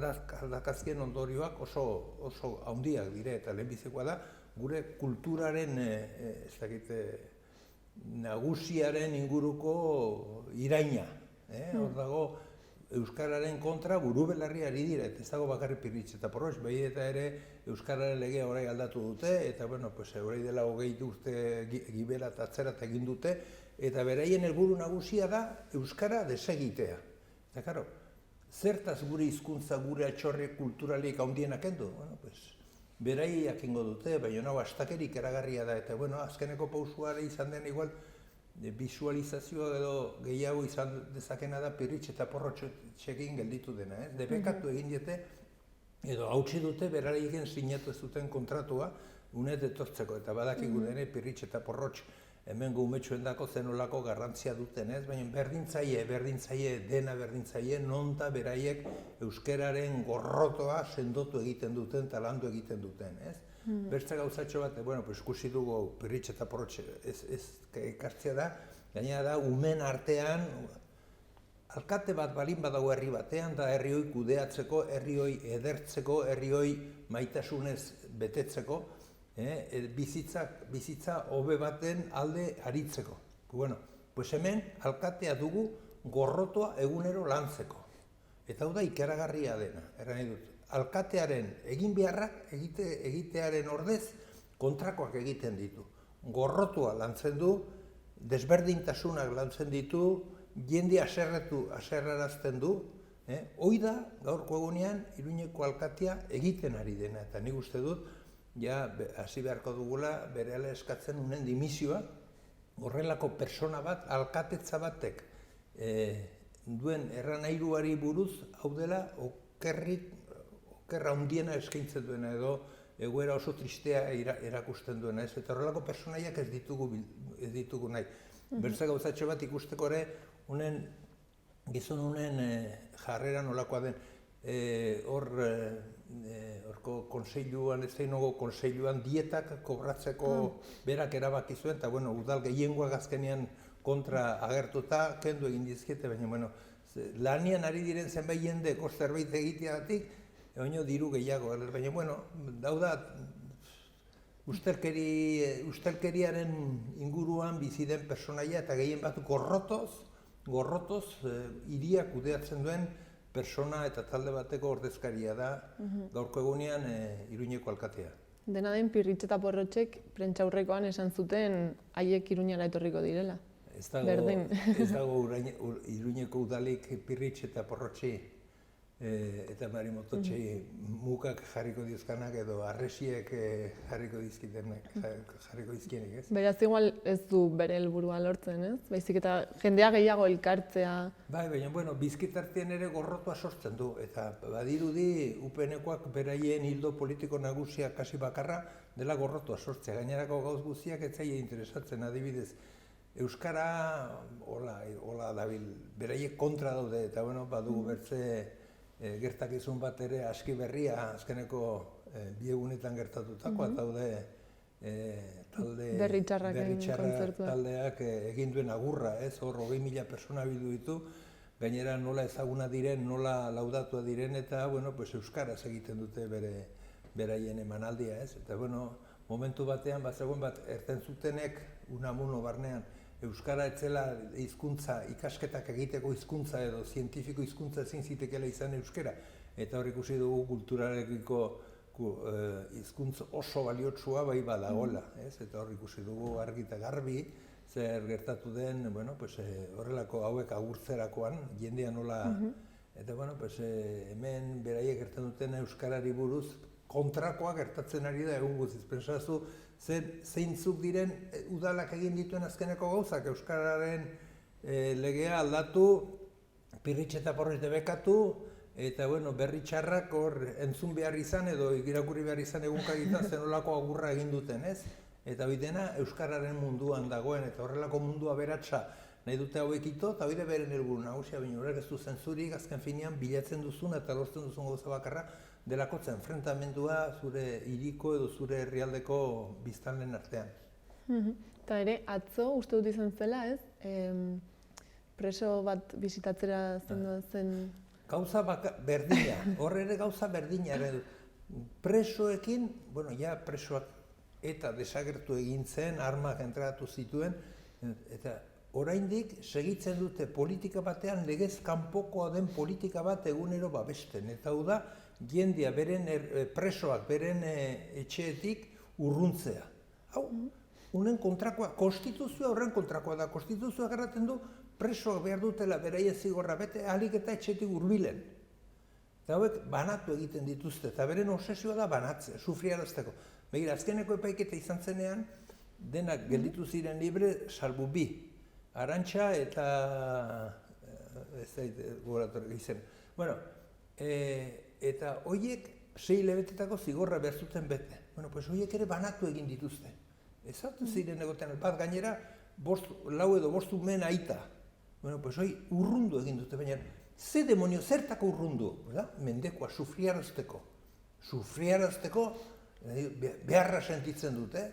dakazkien ondorioak oso handiak dire, eta lehenbizekoa da, gure kulturaren, ez dakite, nagusiaren inguruko iraina. Hor dago, euskararen kontra buru belarri ari dira, eta ez dago bakarrik Pirritx eta Porrotx, bai eta ere euskararen legea orai aldatu dute, eta bueno, orai dela 20 urte gibela eta atzerat egin dute, eta beraien helburu nagusia da euskara desegitea. Eta karo, zertaz gure hizkuntza, gure altxorre kulturalik handienak kendu? Berai jakingo dute, baina nago astakerik eragarria da, eta bueno, azkeneko pausuare izan den igual, visualizazioa edo gehiago izan dezakena da Pirritx eta Porrotxekin gelditu dena. Debekatu egin diete, edo hautsi dute berarekin sinatu zuten kontratua unet etortzeko, eta badakigu dene Pirritx eta Porrotx hemengo umetxoen dako zenolako garrantzia duten, ez? Baina berdintzaile, dena berdintzaile, nonta beraiek euskararen gorrotoa sendotu egiten duten eta landu egiten duten, ez? Bertza gauzatxo bat, bueno, ikusi dugu Pirritx eta Porrotx ez ekartzea da, gainera da, umen artean, alkate bat balin badago herri batean, da herri hoi kudeatzeko, herri hoi edertzeko, herri hoi maitasunez betetzeko, bizitza hobe baten alde aritzeko. Bueno, pues hemen alkatea dugu gorrotoa egunero lantzeko. Eta hau da ikaragarria dena, erran dut. Alkatearen egin beharrak egitearen ordez kontrakoak egiten ditu. Gorrotua lantzen du, desberdintasunak lantzen ditu, jende aserrarazten du. Hoi da, gaurko egunean, Iruñeko alkatea egiten ari dena. Eta nik uste dut, ja, hasi beharko dugula, berehala eskatzen unen dimisioa, horrelako persona bat, alkatetza batek duen erranairuari buruz, hau dela, okerra handiena eskaintzen duena edo egoera oso tristea erakusten duena, ez? Eta horrelako personaiak ez ditugu nahi. Bertza gauzatxo bat ikusteko ere, gizon unen jarrera nolakoa den, horko konseiluan, ez zainogo konseiluan dietak kobratzeko berak erabaki zuen, eta bueno, udal gehiengoak azkenean kontra agertuta, kendu egin dizkiete, baina lanian ari diren zenbait jendeko zerbait egiteagatik, baina diru gehiago, baina bueno, dauda ustelkeriaren inguruan bizi den personaia eta gehien bat gorrotoz hiria kudeatzen duen persona eta talde bateko ordezkaria da gaurko egunean Iruñeko alkatea. Dena den Pirritx eta Porrotxek prentsaurrekoan esan zuten haiek Iruñara etorriko direla. Ez dago Iruñeko udalik Pirritx eta Porrotxi eta marimototxei mukak jarriko dizkanak edo arresiek jarriko dizkienek, ez? Beraz, igual ez du bere helburua lortzen, ez? Baizik eta jendea gehiago elkartzea. Bai, baina, bizkitartean ere gorrotua sortzen du, eta badirudi UPN-koak beraien hildo politiko nagusia kasi bakarra dela gorrotua sortzea. Gainerako gauz guztiak ez zaie interesatzen, adibidez. Euskara, hola dabil, beraiek kontra daude, eta badugu bertze gertakizun bat ere aski berria, azkeneko bi egunetan gertatutakoa, talde Berri Txarraken taldeak egin duen agurra, hor 20.000 persona bildu ditu, gainera nola ezaguna diren, nola laudatua diren, eta euskaraz egiten dute beraien emanaldia, eta momentu batean, zegoen bat, erten zutenek, Unamuno barnean, euskara etzela hizkuntza, ikasketak egiteko hizkuntza edo zientifiko hizkuntza ezin zitekeela izan euskara, eta hor ikusi dugu kulturarekiko hizkuntz oso baliotsua bai badagoela, eta hor ikusi dugu argi eta garbi, zer gertatu den, horrelako hauek agurtzerakoan, jendea nola, eta hemen beraiek gertatu duten euskarari buruz, kontrakoa gertatzen ari da egun guziz. Pentsazu, zeintzuk diren udalak egin dituen azkeneko gauzak, euskararen legea aldatu, pirritx eta porritx debekatu, eta berri txarrak hor entzun behar izan edo irakurri behar izan egunkagitan zenolako agurra egin duten, ez? Eta hori dena euskararen munduan dagoen, eta horrelako mundua beratsa nahi dute hauek ito, eta hori da beren helburu nagusia, baina horrek ez du zentzurik, azken finean bilatzen duzun eta lortzen duzun gauza bakarra delakotzen enfrentamendua zure hiriko edo zure herrialdeko biztanleen artean. Eta ere, atzo uste dut izan zela, ez? Preso bat bisitatzera zen... Gauza berdina, hor ere gauza berdina. Presoekin, presoak eta desagertu egin zen, armak entregatu zituen, eta oraindik segitzen dute politika batean legez kanpokoa den politika bat egunero babesten. Eta hau da, jendea beren presoak, beren etxeetik urruntzea. Hau, unen kontrakoa, konstituzioa horren kontrakoa da. Konstituzioa garraten du presoak behar dutela beraien zigorra bete, ahalik eta etxetik hurbilen. Eta hauek banatu egiten dituzte, eta beren obsesioa da banatzea, sufriarazteko. Begira, azkeneko epaiketa izan zenean, denak gelditu ziren libre, salbu bi. Arantxa eta... ez da, gogoratorek izan. Eta horiek 6 hilabetetako zigorra behar zuten bete. Horiek ere banatu egin dituzte. Ez hartu ziren egotean, bat gainera, 4 edo 5 umen aita. Hori urrundu egin dute, baina ze demonio zertako urrundu? Mendekoa, sufriarazteko. Sufriarazteko beharra sentitzen dute.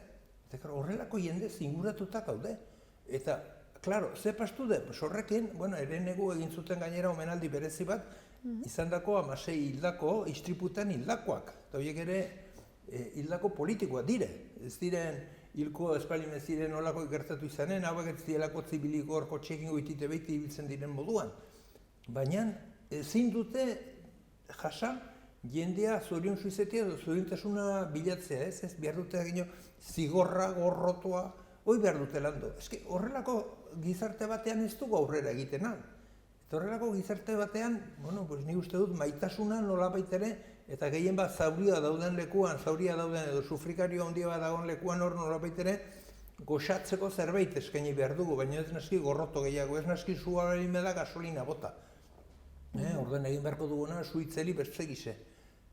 Eta horrelako jende zinguratutak haude. Eta, klaro, ze pastu de? Horrekin, herenego egin zuten gainera omenaldi berezi bat, izan dako 16 hildako, istriputan hildakoak. Eta horiek ere hildako politikoa dire. Ez diren hilko espalin ez diren olako gertatu izanen, hauek ez direlako zibiliko horko txekin goitite behiti ibiltzen diren moduan. Baina ezin dute jasan jendea zorion suizetia edo zoriontasuna bilatzea, ez behar dute zigorra, gorrotua, hoi behar dute lando. Horrelako gizarte batean ez dugu aurrera egiten al. Eta horrelako gizarte batean, ni uste dut maitasuna nolabait ere, eta gehien bat zauria dauden lekuan, edo sufrikario handia bat dagoen lekuan hor nolabait ere, goxatzeko zerbait eskaini behar dugu, baina ez naski gorroto gehiago, ez naski zuaren da gasolina bota. Orden egin beharko duguna, suitzeli bertzegize.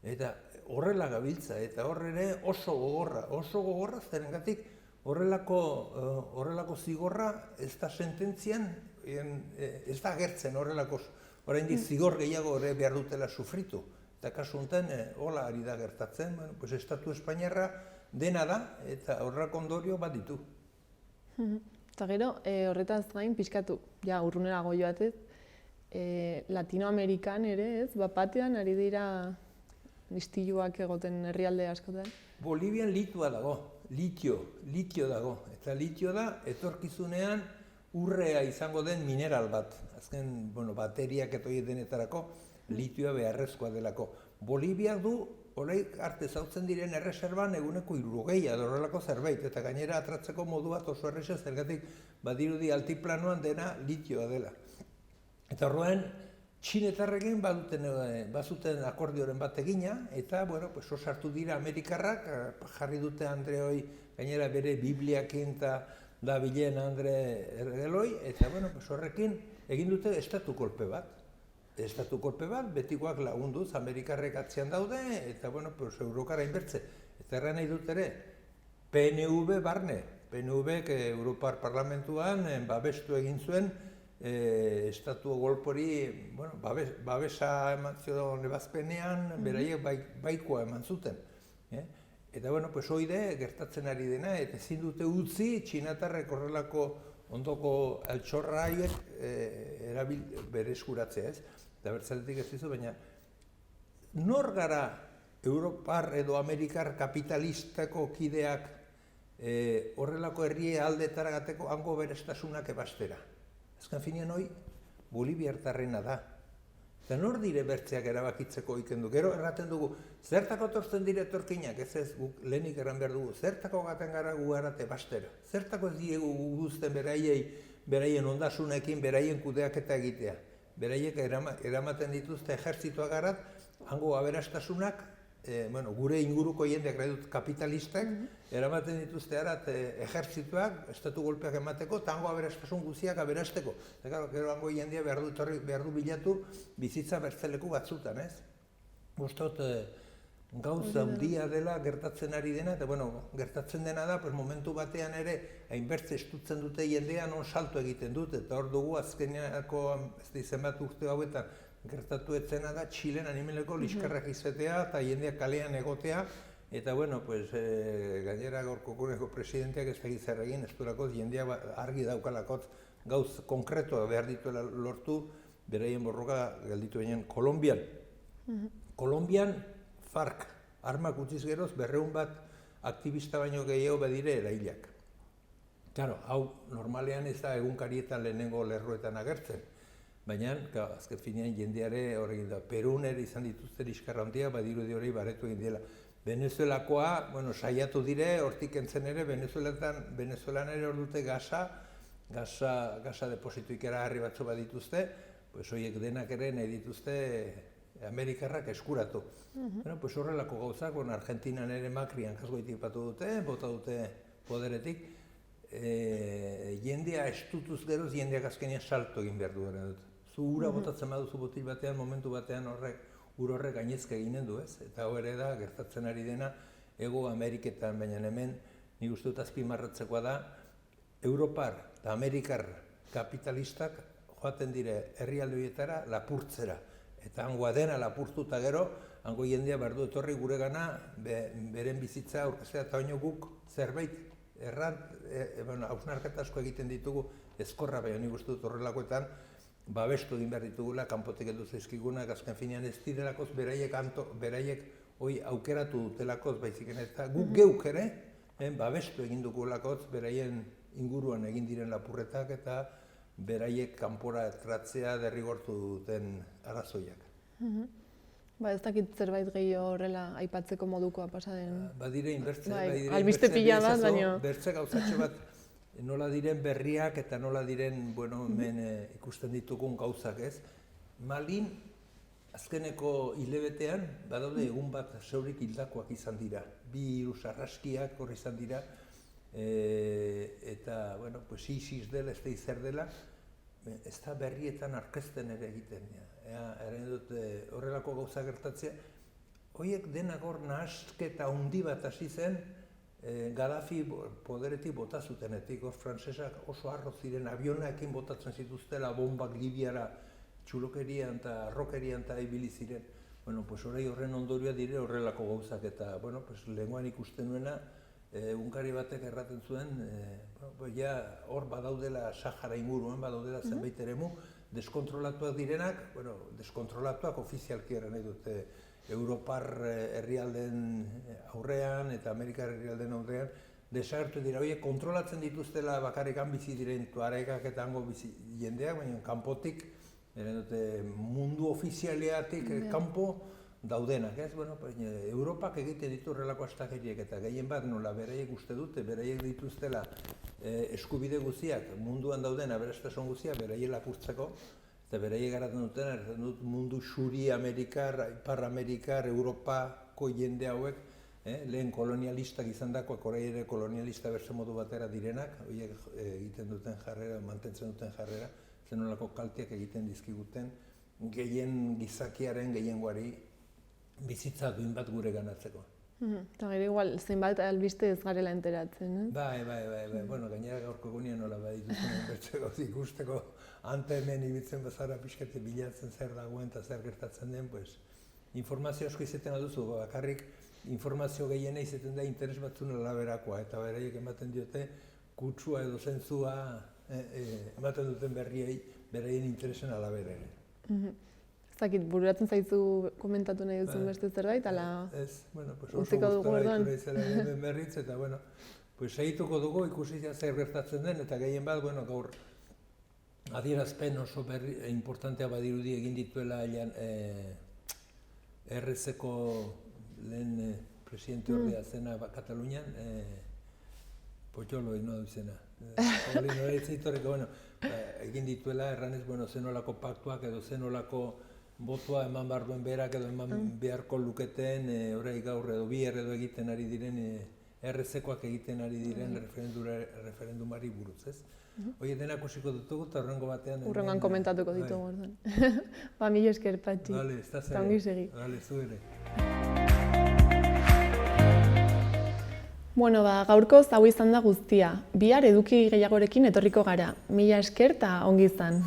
Eta horrela gabiltza, eta horre oso gogorra, zerengatik horrelako zigorra ez da sententzian, ez da agertzen horrelako, oraindik zigor gehiago behar dutela sufritu. Eta kasu honetan, hola ari da gertatzen, Estatu Espainiarra dena da, eta horrelako ondorio bat ditu. Eta gero, horretaz gain, pixkatu, urrunerago joatez, Latinoamerikan ere, ez, bapatean ari dira istiluak egoten herrialde askotan? Bolivian litua dago, litio dago. Eta litio da, etorkizunean urrea izango den mineral bat. Azken, bateriak eta horiek denetarako, litioa beharrezkoa delako. Boliviak du, horreik arte zautzen diren erreserban eguneko 60 horrelako zerbait, eta gainera atratzeko modu bat oso erresa zergatik badirudi altiplanoan dena litioa dela. Eta horrean, Txinetarrekin bazuten akordioren bat egina, eta, bueno, pues, sartu dira Amerikarrak, jarri dute Andreoi, gainera bere Bibliakin eta da bilen Andre Ergeloi, eta, bueno, pues, horrekin egin dute estatu kolpe bat. Estatu kolpe bat, betikoak lagunduz, Amerikarrek atzean daude, eta, bueno, pues, Eurokara inbertze. Eta erran nahi dut ere, PNV barne, PNV Europar Parlamentuan babestu egin zuen, estatu golpori, bueno, babesa eman zion ebazpenean, beraiek baikoa eman zuten. Eta, bueno, pues, hoide gertatzen ari dena, eta ezin dute utzi, txinatarrek horrelako ondoko altxorra haiek bere eskuratzea, ez? Eta bertzaletik ez dizu, baina nor gara Europar edo Amerikar kapitalistako kideak horrelako herrie aldetara gateko hango berestasunak ebastera? Azken finean hoi, Boliviartarrena da. Eta nor dire bertzeak erabakitzeko ikendu. Gero erraten dugu, zertako tortzen dire etorkinak, ez guk lehenik erran behar dugu, zertako gaten gara gu garate bastera. Zertako ez diegu guzten beraien ondasunekin, beraien kudeaketa egitea. Beraiek eramaten dituzte ejertzituak garat, hango aberastasunak, gure inguruko jendeak dut kapitalistak, eramaten dituzte arat ejertzituak, estatu golpeak emateko, eta hango aberastasun guziak aberasteko. Eta gero hango jendea behar du bilatu bizitza bertzeleku batzutan, ez? Gustot gauza handia dela gertatzen ari dena, eta gertatzen dena da, momentu batean ere, hainbertze estutzen dute jendean non salto egiten dute, eta hor dugu azkeneako, ez da izan bat urte hauetan, gertatu etzena da, Txilen animeleko liskarrak izatea eta jendeak kalean egotea, eta, gainera gorkokuneko presidenteak ez da gizar egin, ez durakoz jendea argi daukalakot gauz konkretoa behar dituela lortu, beraien borroka gelditu baina Kolonbian. Kolonbian, FARC, armak utziz geroz, 200 bat aktivista baino gehiago badire erailak. Claro, hau normalean ez da egunkarietan lehenengo lerroetan agertzen. Baina, azken finean jendeare horrekin da, Perun ere izan dituzte liskarra handia, badirudi hori baretu egin dela. Venezuelakoa, saiatu dire, hortik entzen ere, Venezuelan ere hor dute gasa deposituik eragarri batzu bat dituzte, horiek denak ere nahi dituzte Amerikarrak eskuratu. Horrelako gauzak, Argentinan ere Macrian kasgoitik batu dute, bota dute poderetik, jendea estutuz geroz, jendeak azkenean salto egin behar duena dut. Zu ura botatzen baduzu botil batean, momentu batean ur horrek gainezka eginen du, ez? Eta hor ere da, gertatzen ari dena, Ego Ameriketan, baina hemen, nik uste dut azpimarratzekoa da, Europar eta Amerikar kapitalistak joaten dire herrialde horietara lapurtzera. Eta hangoa dena lapurtuta gero, hango jendea behar du etorri gure gana, beren bizitza aurkeztea eta baino guk zerbait hausnarketa asko egiten ditugu ezkorra, baina nik uste dut horrelakoetan babestu egin behar ditugula, kanpotik heldu zaizkigunak, azken finean ez direlakoz, beraiek aukeratu dutelakoz, baizik eta guk geuk ere, babestu egin dugulakoz, beraien inguruan egin diren lapurretak eta beraiek kanpora tratzea derrigortu duten arazoiak. Ez dakit zerbait gehiago horrela aipatzeko modukoa pasaden. Badire inbertze, albiste pila bat, baina... Bertze gauzatxo bat, nola diren berriak eta nola diren, hemen ikusten ditugun gauzak, ez? Malin, azkeneko hilebetean, badaude egun bat zeurik hildakoak izan dira. 2 hiru sarraskiak hor izan dira, eta, ISIS dela, ez da izer dela, ez da berrietan arkezten ere egiten. Erren dut horrelako gauza gertatzea. Horiek denak hor nahasketa handi bat hasi zen, Gaddafi poderetik bota zutenetik, hor frantsesak oso harro ziren avionekin botatzen zituztela bombak Libiara txulokerian eta arrokerian eta ibili ziren. Horai horren ondorioa dire horrelako gauzak eta lehengoan ikusten nuena, egunkari batek erraten zuen, hor badaudela Sahara inguruan, badaudela zenbait eremu, deskontrolatuak direnak, deskontrolatuak ofizialki nahi dute Europar herrialdeen aurrean eta Amerikar herrialdeen aurrean, desagertu dira, kontrolatzen dituztela bakarrikan bizi diren tuaregak eta hango bizi jendeak, baina kanpotik, mundu ofizialeatik kanpo daudenak, ez? Europak egiten ditu horrelako astakeriek eta gehien bat nola beraiek uste dute, beraiek dituztela eskubide guziak munduan dauden aberastasun guziak beraiek lapurtzeko, eta beraiek garatzen dutena, dut mundu xuri Amerikar, Ipar Amerikar, Europako jende hauek, lehen kolonialistak izandakoak, orain ere kolonialista berse modu batera direnak, horiek egiten duten jarrera, mantentzen duten jarrera, zenolako kalteak egiten dizkiguten, gehien gizakiaren gehiengoari bizitza duin bat gure ganatzeko. Eta gero igual, zenbat albiste ez garela enteratzen, ez? Bai. Bueno, gainera gaurko egunean nola badituzun enbertzeko ikusteko ante hemen ibiltzen bazara pixkate bilatzen zer dagoen eta zer gertatzen den, pues, informazio asko izaten duzu, bakarrik informazio gehiena izaten da interes batzun araberakoa, eta beraiek ematen diote kutsua edo zentzua ematen duten berriei beraien interesen arabera ere. Ez dakit, bururatzen zaizu komentatu nahi duzun beste zerbait, ala Ez, bueno, pues utziko dugu orduan. hemen berritz, eta bueno, pues segituko dugu ikusi zer gertatzen den, eta gehien bat, bueno, gaur adierazpen oso importantea badirudi egin dituela RZ-ko lehen presidente ordea zena Katalunian, Potxolo ino izena. Hori nore itzaitorreko, bueno, egin dituela erranez, bueno, zenolako paktuak edo zenolako botua eman behar duen berak edo eman beharko luketen, orai gaur edo biher edo egiten ari diren, RZ-koak egiten ari diren referendumari buruz, ez? Hoi denak usiko dutugu eta horrengo batean... Urrengoan komentatuko ditugu orduan. Ba, mila esker, Patxi. Vale, ez da zer. Eta ongi segi. Vale, zu ere. Bueno, ba, gaurkoz hau izan da guztia. Bihar eduki gehiagorekin etorriko gara. Mila esker eta ongi izan.